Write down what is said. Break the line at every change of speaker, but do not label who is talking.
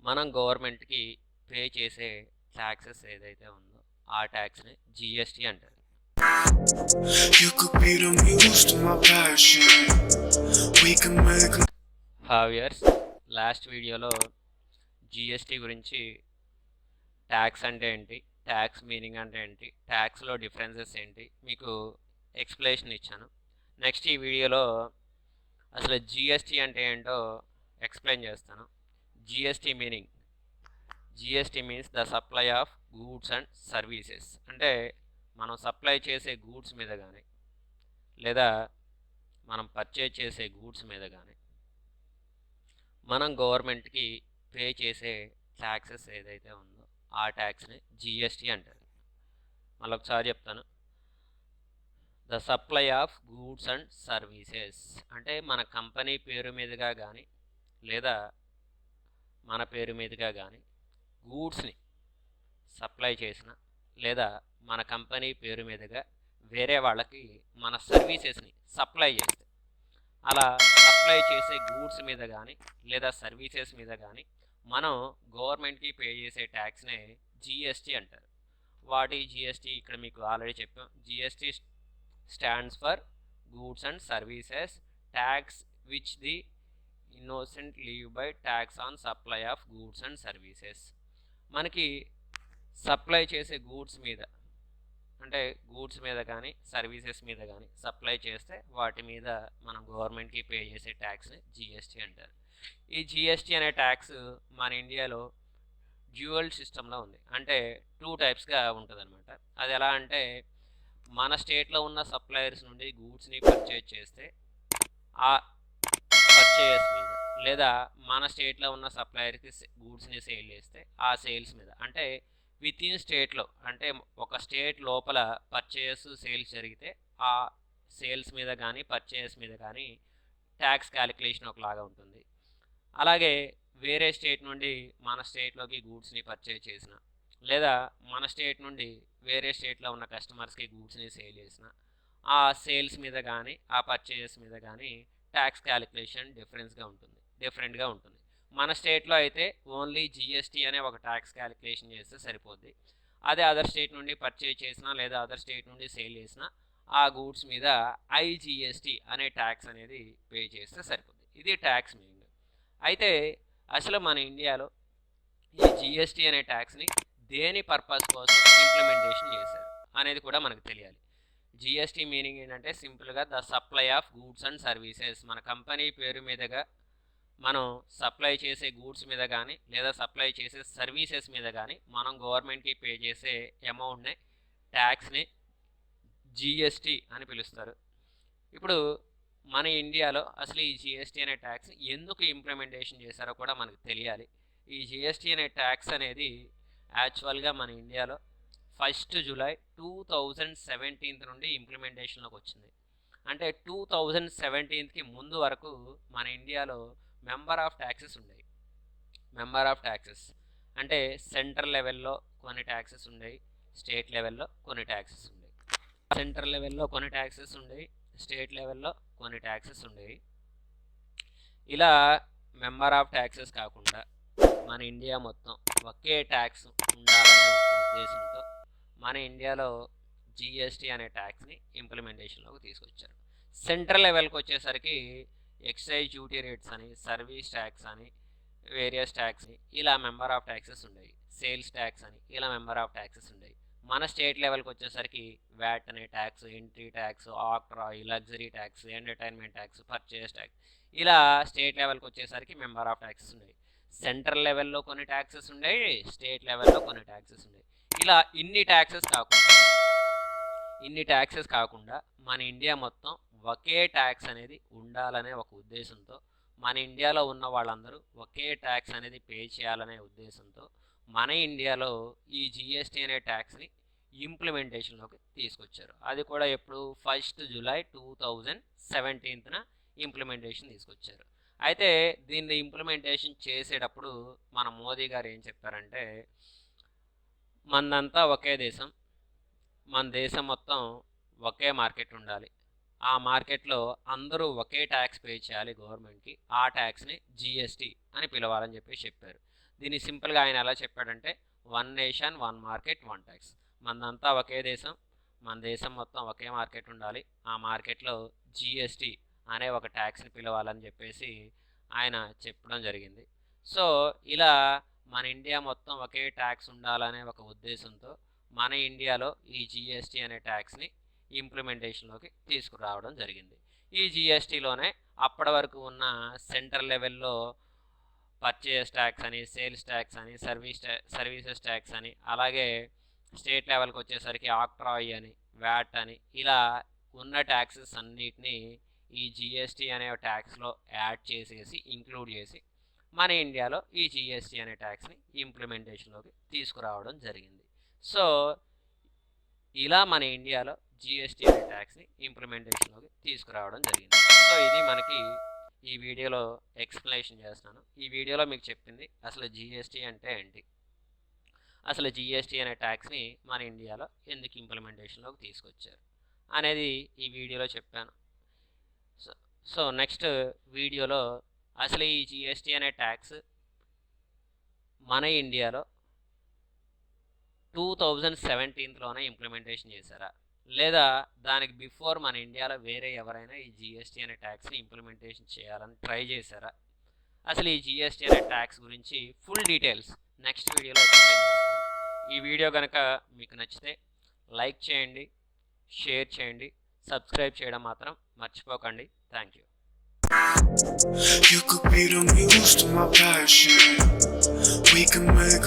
మనం గవర్నమెంట్‌కి పే చేసే టాక్సెస్ ఏదైతే ఉందో, ఆ టాక్స్‌ని జీఎస్టీ అంటారు.
You could be the muse to my passion. We can make
viewers, last వీడియోలో జీఎస్టీ గురించి ట్యాక్స్ అంటే ఏంటి, ట్యాక్స్ మీనింగ్ అంటే ఏంటి, ట్యాక్స్‌లో డిఫరెన్సెస్ ఏంటి మీకు ఎక్స్‌ప్లనేషన్ ఇచ్చాను. నెక్స్ట్ ఈ వీడియోలో అసలు జీఎస్టీ అంటే ఏంటో ఎక్స్‌ప్లెయిన్ చేస్తాను. GST meaning. GST means the supply of goods and services. అంటే మనం సప్లై చేసే గూడ్స్ మీద కానీ లేదా మనం పర్చేజ్ చేసే గూడ్స్ మీద కానీ మనం గవర్నమెంట్‌కి పే చేసే ట్యాక్సెస్ ఏదైతే ఉందో, ఆ ట్యాక్స్‌ని జీఎస్టీ అంటారు. మళ్ళొకసారి చెప్తాను. The supply of goods and services అంటే మన కంపెనీ పేరు మీదుగా కానీ లేదా మన పేరు మీదుగా కానీ గూడ్స్‌ని సప్లై చేసిన లేదా మన కంపెనీ పేరు మీదుగా వేరే వాళ్ళకి మన సర్వీసెస్ని సప్లై చేస్తే, అలా సప్లై చేసే గూడ్స్ మీద కానీ లేదా సర్వీసెస్ మీద కానీ మనం గవర్నమెంట్‌కి పే చేసే ట్యాక్స్‌నే జీఎస్టీ అంటారు. What is GST? ఇక్కడ మీకు ఆల్రెడీ చెప్పాం. GST stands for goods and services tax which the innocent leave by tax on supply of goods and services. మనకి సప్లై చేసే గూడ్స్ మీద అంటే గూడ్స్ మీద కానీ సర్వీసెస్ మీద కానీ సప్లై చేస్తే వాటి మీద మనం గవర్నమెంట్‌కి పే చేసే ట్యాక్స్‌ని జీఎస్టీ అంటారు. ఈ జీఎస్టీ అనే ట్యాక్స్ మన ఇండియాలో డ్యూయల్ సిస్టంలో ఉంది. అంటే 2 టైప్స్‌గా ఉంటదనమాట. అది ఎలా అంటే మన స్టేట్‌లో ఉన్న సప్లయర్స్ నుండి గూడ్స్‌ని పర్చేజ్ చేస్తే ఆ పర్చేయర్స్ మీద, లేదా మన స్టేట్లో ఉన్న సప్లయర్కి గూడ్స్ని సేల్ చేస్తే ఆ సేల్స్ మీద, అంటే విత్ ఇన్ స్టేట్లో, అంటే ఒక స్టేట్ లోపల పర్చేయర్స్ సేల్స్ జరిగితే ఆ సేల్స్ మీద కానీ పర్చేయర్స్ మీద కానీ ట్యాక్స్ క్యాలిక్యులేషన్ ఒకలాగా ఉంటుంది. అలాగే వేరే స్టేట్ నుండి మన స్టేట్లోకి గూడ్స్ని పర్చేజ్ చేసిన లేదా మన స్టేట్ నుండి వేరే స్టేట్లో ఉన్న కస్టమర్స్కి గూడ్స్ని సేల్ చేసిన ఆ సేల్స్ మీద కానీ ఆ పర్చేజెస్ మీద కానీ ట్యాక్స్ క్యాలిక్యులేషన్ డిఫరెంట్గా ఉంటుంది. మన స్టేట్లో అయితే ఓన్లీ జీఎస్టీ అనే ఒక ట్యాక్స్ క్యాలిక్యులేషన్ చేస్తే సరిపోద్ది. అదే అదర్ స్టేట్ నుండి పర్చేజ్ చేసినా లేదా అదర్ స్టేట్ నుండి సేల్ చేసినా ఆ గూడ్స్ మీద ఐజీఎస్టీ అనే ట్యాక్స్ అనేది పే చేస్తే సరిపోద్ది. ఇది ట్యాక్స్ మీనింగ్. అయితే అసలు మన ఇండియాలో ఈ జీఎస్టీ అనే ట్యాక్స్ని దేని పర్పస్ కోసం ఇంప్లిమెంటేషన్ చేశారు అనేది కూడా మనకు తెలియాలి. జీఎస్టీ మీనింగ్ ఏంటంటే సింపుల్గా the supply of goods and services. మన కంపెనీ పేరు మీదుగా మనం సప్లై చేసే గూడ్స్ మీద కానీ లేదా సప్లై చేసే సర్వీసెస్ మీద కానీ మనం గవర్నమెంట్‌కి పే చేసే అమౌంట్‌ని, ట్యాక్స్‌ని జీఎస్టీ అని పిలుస్తారు. ఇప్పుడు మన ఇండియాలో అసలు ఈ జీఎస్టీ అనే ట్యాక్స్ ఎందుకు ఇంప్లిమెంటేషన్ చేశారో కూడా మనకు తెలియాలి. ఈ జీఎస్టీ అనే ట్యాక్స్ అనేది యాక్చువల్గా మన ఇండియాలో 1 జూలై 2017 నుండి ఇంప్లిమెంటేషన్లోకి వచ్చింది. అంటే 2017కి ముందు వరకు మన ఇండియాలో మెంబర్ ఆఫ్ ట్యాక్సెస్ ఉండేవి. మెంబర్ ఆఫ్ ట్యాక్సెస్ అంటే సెంట్రల్ లెవెల్లో కొన్ని ట్యాక్సెస్ ఉండేవి, స్టేట్ లెవెల్లో కొన్ని ట్యాక్సెస్ ఉండేవి. సెంట్రల్ లెవెల్లో కొన్ని ట్యాక్సెస్ ఉండేవి, స్టేట్ లెవెల్లో కొన్ని ట్యాక్సెస్ ఉండేవి. ఇలా మెంబర్ ఆఫ్ ట్యాక్సెస్ కాకుండా మన ఇండియా మొత్తం ఒకే ట్యాక్స్ ఉండాలనే ఉద్దేశంతో మన ఇండియాలో జీఎస్టీ అనే ట్యాక్స్ని ఇంప్లిమెంటేషన్లోకి తీసుకొచ్చారు. సెంట్రల్ లెవెల్కి వచ్చేసరికి ఎక్సైజ్ డ్యూటీ రేట్స్ అని, సర్వీస్ ట్యాక్స్ అని, వేరియస్ ట్యాక్స్ ఇలా మెంబర్ ఆఫ్ ట్యాక్సెస్ ఉండేవి. సేల్స్ ట్యాక్స్ అని ఇలా మెంబర్ ఆఫ్ ట్యాక్సెస్ ఉండేవి. మన స్టేట్ లెవెల్కి వచ్చేసరికి వ్యాట్ అనే tax, entry tax, octroi, luxury tax, entertainment tax, purchase tax ఇలా స్టేట్ లెవెల్కి వచ్చేసరికి మెంబర్ ఆఫ్ ట్యాక్సెస్ ఉండేవి. సెంట్రల్ లెవెల్లో కొన్ని ట్యాక్సెస్ ఉండేవి, స్టేట్ లెవెల్లో కొన్ని ట్యాక్సెస్ ఉండేవి. ఇలా ఇన్ని ట్యాక్సెస్ కాకుండా మన ఇండియా మొత్తం ఒకే ట్యాక్స్ అనేది ఉండాలనే ఒక ఉద్దేశంతో, మన ఇండియాలో ఉన్న వాళ్ళందరూ ఒకే ట్యాక్స్ అనేది పే చేయాలనే ఉద్దేశంతో మన ఇండియాలో ఈ జీఎస్టీ అనే ట్యాక్స్ని ఇంప్లిమెంటేషన్లోకి తీసుకొచ్చారు. అది కూడా ఎప్పుడు 1 జూలై 2017న ఇంప్లిమెంటేషన్ తీసుకొచ్చారు. అయితే దీన్ని ఇంప్లిమెంటేషన్ చేసేటప్పుడు మన మోదీ గారు ఏం చెప్పారంటే, మనదంతా ఒకే దేశం, మన దేశం మొత్తం ఒకే మార్కెట్ ఉండాలి, ఆ మార్కెట్‌లో అందరూ ఒకే ట్యాక్స్ పే చేయాలి గవర్నమెంట్‌కి. ఆ ట్యాక్స్‌ని జీఎస్టీ అని పిలవాలని చెప్పారు. దీన్ని సింపుల్‌గా ఆయన ఎలా చెప్పాడంటే, one nation, one market, one tax. మనదంతా ఒకే దేశం. మన దేశం మొత్తం ఒకే మార్కెట్ ఉండాలి. ఆ మార్కెట్‌లో జీఎస్టీ అనే ఒక ట్యాక్స్‌ని పిలవాలని చెప్పేసి ఆయన చెప్పడం జరిగింది. సో, ఇలా మన ఇండియా మొత్తం ఒకే ట్యాక్స్ ఉండాలనే ఒక ఉద్దేశంతో మన ఇండియాలో ఈ జీఎస్టీ అనే ట్యాక్స్‌ని ఇంప్లిమెంటేషన్‌లోకి తీసుకురావడం జరిగింది. ఈ జీఎస్టీలోనే అప్పటి వరకు ఉన్న సెంట్రల్ లెవెల్‌లో పర్చేస్ ట్యాక్స్ అని, సేల్స్ ట్యాక్స్ అని, సర్వీసెస్ ట్యాక్స్ అని, అలాగే స్టేట్ లెవెల్‌కి వచ్చేసరికి ఆక్ట్రాయ్ అని, వ్యాట్ అని ఇలా ఉన్న ట్యాక్సెస్ అన్నిటిని ఈ జీఎస్టీ అనే ట్యాక్స్‌లో యాడ్ చేసేసి, ఇంక్లూడ్ చేసి మన ఇండియాలో ఈ జీఎస్టీ అనే ట్యాక్స్‌ని ఇంప్లిమెంటేషన్‌లోకి తీసుకురావడం జరిగింది. సో, ఇలా మన ఇండియాలో జీఎస్టీ అనే ట్యాక్స్ని ఇంప్లిమెంటేషన్లోకి తీసుకురావడం జరిగింది. సో ఇది మనకి ఈ వీడియోలో ఎక్స్ప్లెనేషన్ చేస్తున్నాను. ఈ వీడియోలో మీకు చెప్పింది అసలు జీఎస్టీ అంటే ఏంటి, అసలు జీఎస్టీ అనే ట్యాక్స్ని మన ఇండియాలో ఎందుకు ఇంప్లిమెంటేషన్లోకి తీసుకొచ్చారు అనేది ఈ వీడియోలో చెప్పాను. సో నెక్స్ట్ వీడియోలో అసలు ఈ జీఎస్టీ అనే ట్యాక్స్ మన ఇండియాలో 2017లోనే ఇంప్లిమెంటేషన్ చేశారా, లేదా దానికి బిఫోర్ మన ఇండియాలో వేరే ఎవరైనా ఈ జీఎస్టీ అనే ట్యాక్స్ని ఇంప్లిమెంటేషన్ చేయాలని ట్రై చేశారా, అసలు ఈ జీఎస్టీ అనే ట్యాక్స్ గురించి ఫుల్ డీటెయిల్స్ నెక్స్ట్ వీడియోలో ఎక్స్ప్లెయిన్ చేస్తాను. ఈ వీడియో కనుక మీకు నచ్చితే లైక్ చేయండి, షేర్ చేయండి, సబ్స్క్రైబ్ చేయడం మాత్రం మర్చిపోకండి. Thank you.
You could be the muse to my passion. We can make